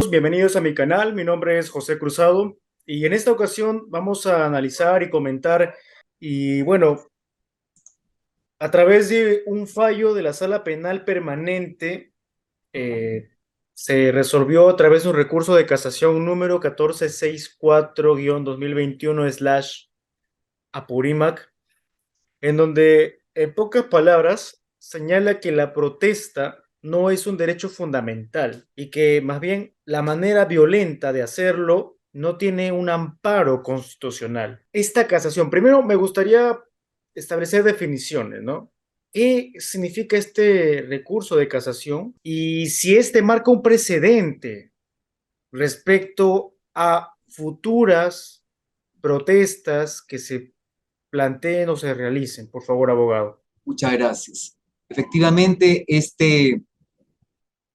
todos, bienvenidos a mi canal. Mi nombre es José Cruzado y en esta ocasión vamos a analizar y comentar y bueno, a través de un fallo de la Sala Penal Permanente eh, se resolvió a través de un recurso de casación número 1464-2021/Apurímac, en donde, en pocas palabras, señala que la protesta no es un derecho fundamental y que más bien la manera violenta de hacerlo no tiene un amparo constitucional. Esta casación, primero me gustaría establecer definiciones, ¿no? ¿Qué significa este recurso de casación? Y si este marca un precedente respecto a futuras protestas que se planteen o se realicen. Por favor, abogado. Muchas gracias. Efectivamente, este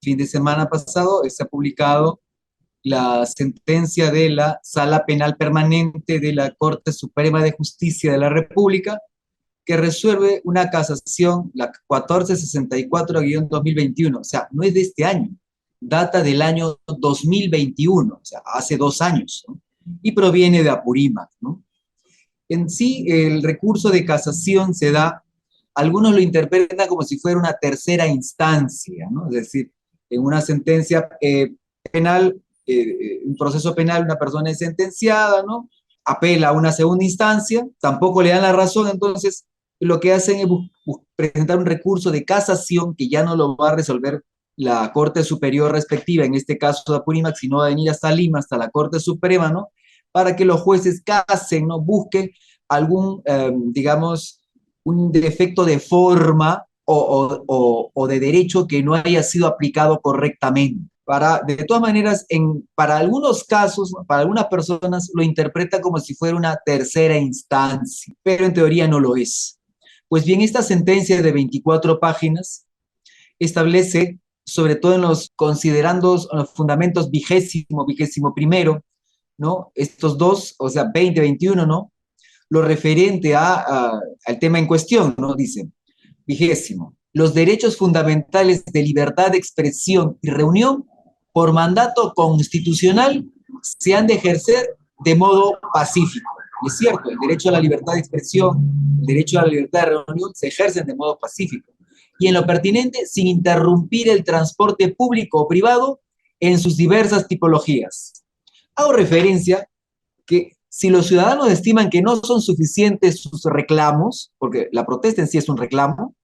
fin de semana pasado se ha publicado la sentencia de la Sala Penal Permanente de la Corte Suprema de Justicia de la República, que resuelve una casación, la 1464-2021, o sea, no es de este año, data del año 2021, o sea, hace 2 años, ¿no? Y proviene de Apurímac, ¿no? En sí, el recurso de casación se da, algunos lo interpretan como si fuera una tercera instancia, ¿no? Es decir, en una sentencia penal, un proceso penal, una persona es sentenciada, ¿no? Apela a una segunda instancia, tampoco le dan la razón, entonces lo que hacen es presentar un recurso de casación que ya no lo va a resolver la Corte Superior respectiva, en este caso de Apurímac, sino va a venir hasta Lima, hasta la Corte Suprema, ¿no? Para que los jueces casen, ¿no? Busquen algún, digamos, un defecto de forma o de derecho que no haya sido aplicado correctamente. De todas maneras, para algunos casos, para algunas personas, lo interpreta como si fuera una tercera instancia, pero en teoría no lo es. Pues bien, esta sentencia de 24 páginas establece, sobre todo en los considerando los fundamentos vigésimo primero, ¿no? Estos dos, o sea, 20, 21, ¿no? Lo referente al tema en cuestión, ¿no? Dice, vigésimo, los derechos fundamentales de libertad de expresión y reunión por mandato constitucional se han de ejercer de modo pacífico. Y es cierto, el derecho a la libertad de expresión, el derecho a la libertad de reunión se ejercen de modo pacífico. Y en lo pertinente, sin interrumpir el transporte público o privado en sus diversas tipologías. Hago referencia que si los ciudadanos estiman que no son suficientes sus reclamos, porque la protesta en sí es un reclamo,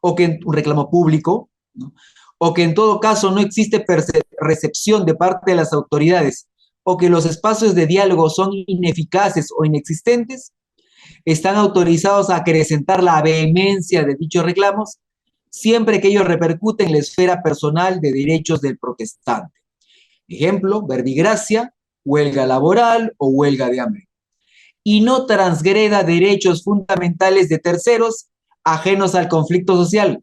o que un reclamo público, ¿no? O que en todo caso no existe recepción de parte de las autoridades, o que los espacios de diálogo son ineficaces o inexistentes, están autorizados a acrecentar la vehemencia de dichos reclamos, siempre que ellos repercuten en la esfera personal de derechos del protestante. Ejemplo, verbigracia, huelga laboral o huelga de hambre. Y no transgreda derechos fundamentales de terceros ajenos al conflicto social,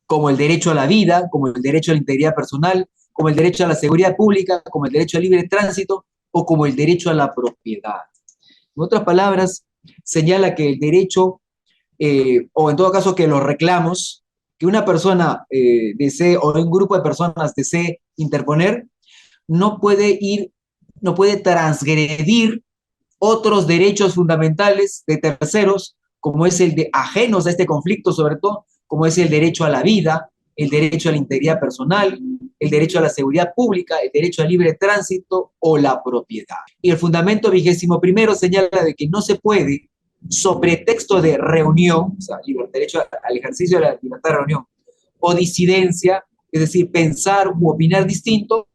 como el derecho a la vida, como el derecho a la integridad personal, como el derecho a la seguridad pública, como el derecho al libre tránsito o como el derecho a la propiedad. En otras palabras, señala que el derecho, o en todo caso que los reclamos que una persona desee o un grupo de personas desee interponer, no puede transgredir otros derechos fundamentales de terceros, como es el de ajenos a este conflicto, sobre todo, como es el derecho a la vida, el derecho a la integridad personal, el derecho a la seguridad pública, el derecho al libre tránsito o la propiedad. Y el fundamento 21º señala de que no se puede, sobre texto de reunión, o sea, derecho al ejercicio de la libertad de reunión, o disidencia, es decir, pensar u opinar distinto,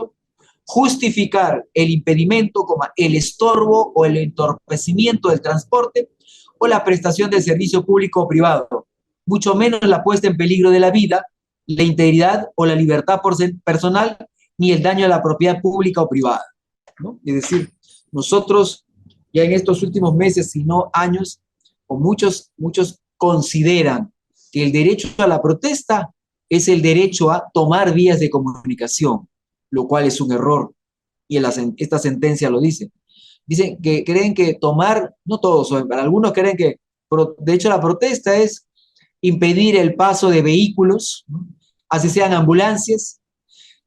justificar el impedimento como el estorbo o el entorpecimiento del transporte o la prestación del servicio público o privado, mucho menos la puesta en peligro de la vida, la integridad o la libertad personal, ni el daño a la propiedad pública o privada, ¿no? Es decir, nosotros ya en estos últimos meses, si no años, o muchos consideran que el derecho a la protesta es el derecho a tomar vías de comunicación, lo cual es un error, y esta sentencia lo dice. Dicen que creen que tomar, no todos, pero algunos creen que, de hecho, la protesta es impedir el paso de vehículos, ¿no? Así sean ambulancias,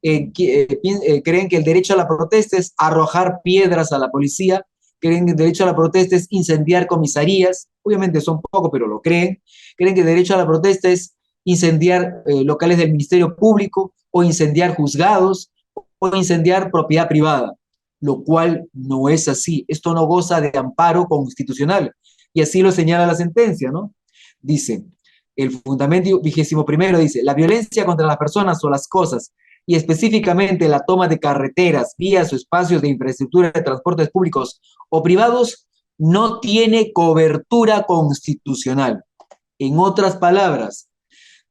creen que el derecho a la protesta es arrojar piedras a la policía, creen que el derecho a la protesta es incendiar comisarías, obviamente son pocos, pero lo creen que el derecho a la protesta es incendiar locales del Ministerio Público o incendiar juzgados o incendiar propiedad privada, lo cual no es así. Esto no goza de amparo constitucional y así lo señala la sentencia, ¿no? Dice, el fundamento 21 dice, la violencia contra las personas o las cosas y específicamente la toma de carreteras, vías o espacios de infraestructura de transportes públicos o privados no tiene cobertura constitucional. En otras palabras,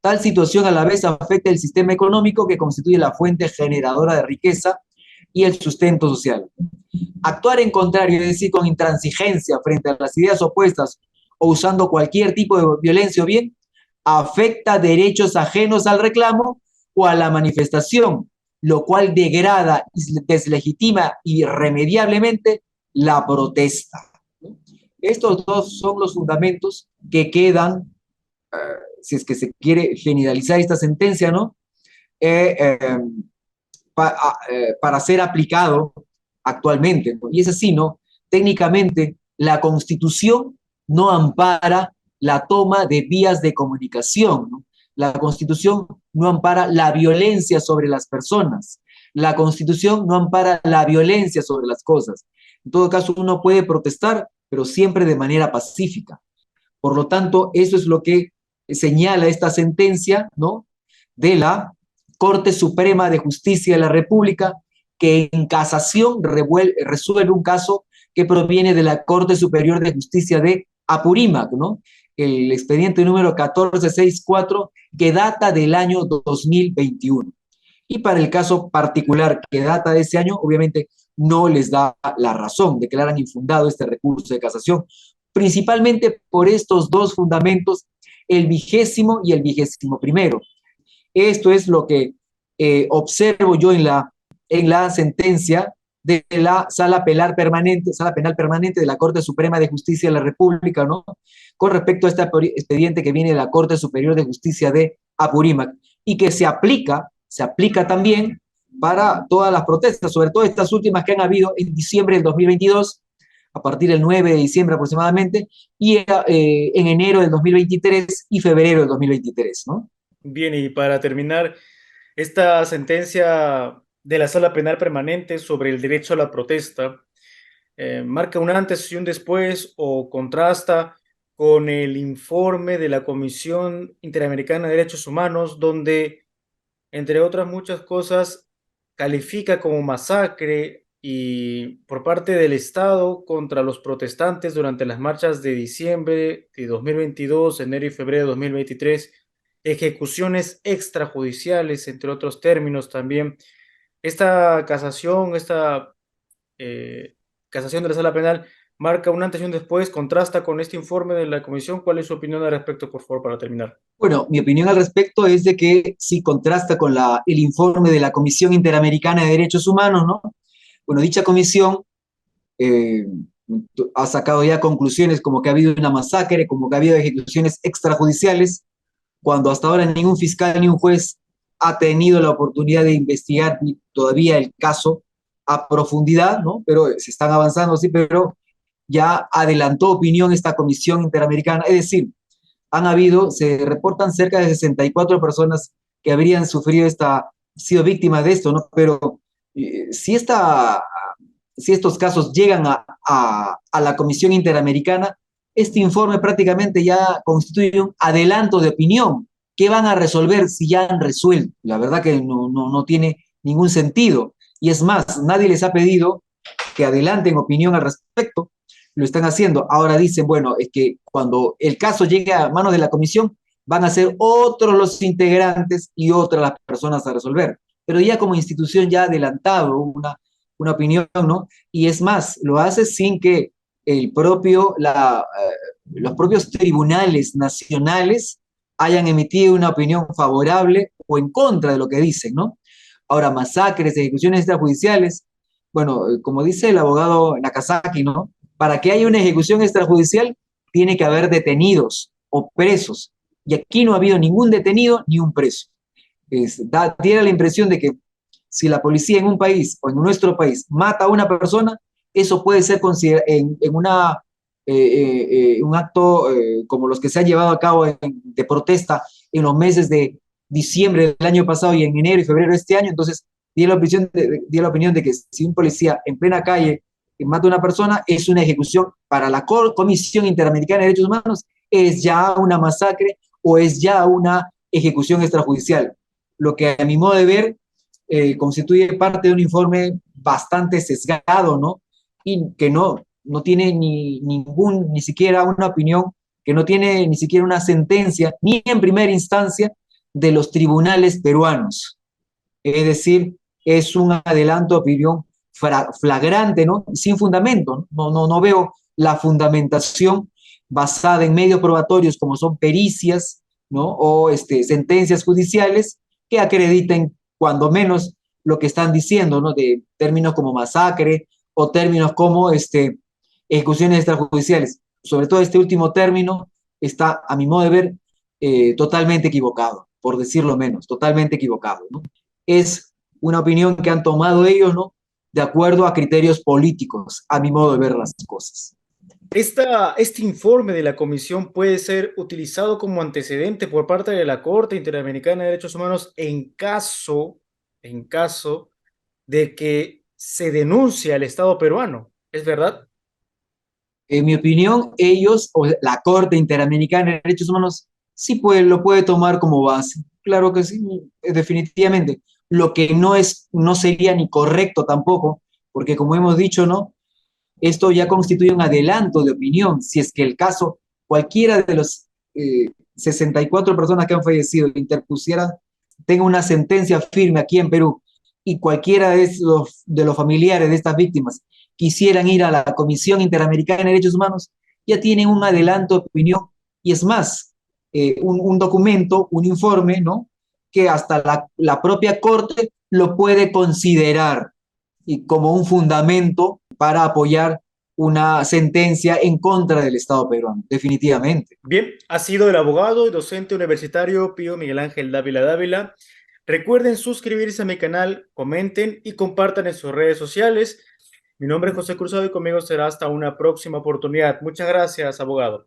tal situación a la vez afecta el sistema económico que constituye la fuente generadora de riqueza y el sustento social. Actuar en contrario, es decir, con intransigencia frente a las ideas opuestas o usando cualquier tipo de violencia o bien, afecta derechos ajenos al reclamo o a la manifestación, lo cual degrada y deslegitima irremediablemente la protesta. Estos dos son los fundamentos que quedan, si es que se quiere generalizar esta sentencia, ¿no? Eh, eh, para ser aplicado actualmente, ¿no? Y es así, ¿no? Técnicamente, la Constitución no ampara la toma de vías de comunicación, ¿no? La Constitución no ampara la violencia sobre las personas. La Constitución no ampara la violencia sobre las cosas. En todo caso, uno puede protestar, pero siempre de manera pacífica. Por lo tanto, eso es lo que señala esta sentencia, ¿no? De la Corte Suprema de Justicia de la República, que en casación resuelve un caso que proviene de la Corte Superior de Justicia de Apurímac, ¿no? El expediente número 1464, que data del año 2021. Y para el caso particular que data de ese año, obviamente no les da la razón, declaran infundado este recurso de casación, principalmente por estos dos fundamentos, el 20º y el 21º. Esto es lo que observo yo en la sentencia de la Sala Penal Permanente de la Corte Suprema de Justicia de la República, ¿no? Con respecto a este expediente que viene de la Corte Superior de Justicia de Apurímac y que se aplica también para todas las protestas, sobre todo estas últimas que han habido en diciembre del 2022, a partir del 9 de diciembre aproximadamente, y en enero del 2023 y febrero del 2023, ¿no? Bien, y para terminar, esta sentencia de la Sala Penal Permanente sobre el derecho a la protesta marca un antes y un después o contrasta con el informe de la Comisión Interamericana de Derechos Humanos, donde, entre otras muchas cosas, califica como masacre y por parte del Estado contra los protestantes durante las marchas de diciembre de 2022, enero y febrero de 2023, ejecuciones extrajudiciales, entre otros términos también. Esta casación, esta eh, casación de la Sala Penal marca un antes y un después, contrasta con este informe de la Comisión. ¿Cuál es su opinión al respecto, por favor, para terminar? Bueno, mi opinión al respecto es de que sí contrasta con el informe de la Comisión Interamericana de Derechos Humanos, ¿no? Bueno, dicha comisión eh, ha sacado ya conclusiones como que ha habido una masacre, como que ha habido ejecuciones extrajudiciales, cuando hasta ahora ningún fiscal ni un juez ha tenido la oportunidad de investigar todavía el caso a profundidad, ¿no? Pero se están avanzando, sí, pero ya adelantó opinión esta Comisión Interamericana, es decir, se reportan cerca de 64 personas que habrían sido víctimas de esto, ¿no? Pero eh, si, esta, si estos casos llegan a la Comisión Interamericana, este informe prácticamente ya constituye un adelanto de opinión. ¿Qué van a resolver si ya han resuelto? La verdad que no tiene ningún sentido. Y es más, nadie les ha pedido que adelanten opinión al respecto, lo están haciendo. Ahora dicen, bueno, es que cuando el caso llegue a manos de la comisión, van a ser otros los integrantes y otras las personas a resolver. Pero ya como institución ya ha adelantado opinión, ¿no? Y es más, lo hace sin que los propios tribunales nacionales hayan emitido una opinión favorable o en contra de lo que dicen, ¿no? Ahora, masacres, ejecuciones extrajudiciales, bueno, como dice el abogado Nakazaki, ¿no? Para que haya una ejecución extrajudicial, tiene que haber detenidos o presos. Y aquí no ha habido ningún detenido ni un preso. Diera la impresión de que Si la policía en un país o en nuestro país mata a una persona, eso puede ser considerado en una, un acto como los que se han llevado a cabo de protesta en los meses de diciembre del año pasado y en enero y febrero de este año. Entonces, di la opinión de que si un policía en plena calle mata a una persona, es una ejecución para la Comisión Interamericana de Derechos Humanos, es ya una masacre o es ya una ejecución extrajudicial. Lo que a mi modo de ver constituye parte de un informe bastante sesgado, ¿no? Y que no tiene ni siquiera una opinión, que no tiene ni siquiera una sentencia, ni en primera instancia, de los tribunales peruanos. Es decir, es un adelanto de opinión flagrante, ¿no? Sin fundamento. No veo la fundamentación basada en medios probatorios como son pericias, ¿no? O sentencias judiciales que acrediten cuando menos lo que están diciendo, ¿no? De términos como masacre o términos como ejecuciones extrajudiciales. Sobre todo este último término está, a mi modo de ver, totalmente equivocado, por decirlo menos, totalmente equivocado, ¿no? Es una opinión que han tomado ellos, ¿no? De acuerdo a criterios políticos, a mi modo de ver las cosas. Este informe de la Comisión puede ser utilizado como antecedente por parte de la Corte Interamericana de Derechos Humanos en caso de que se denuncie al Estado peruano. ¿Es verdad? En mi opinión, ellos o la Corte Interamericana de Derechos Humanos sí lo puede tomar como base. Claro que sí, definitivamente. Lo que no sería ni correcto tampoco, porque como hemos dicho, ¿no? Esto ya constituye un adelanto de opinión. Si es que el caso, cualquiera de los 64 personas que han fallecido interpusiera, tenga una sentencia firme aquí en Perú y cualquiera de los familiares de estas víctimas quisieran ir a la Comisión Interamericana de Derechos Humanos, ya tienen un adelanto de opinión y es más, un documento, un informe, ¿no? Que hasta la propia Corte lo puede considerar y como un fundamento para apoyar una sentencia en contra del Estado peruano, definitivamente. Bien, ha sido el abogado y docente universitario Pío Miguel Ángel Dávila Dávila. Recuerden suscribirse a mi canal, comenten y compartan en sus redes sociales. Mi nombre es José Cruzado y conmigo será hasta una próxima oportunidad. Muchas gracias, abogado.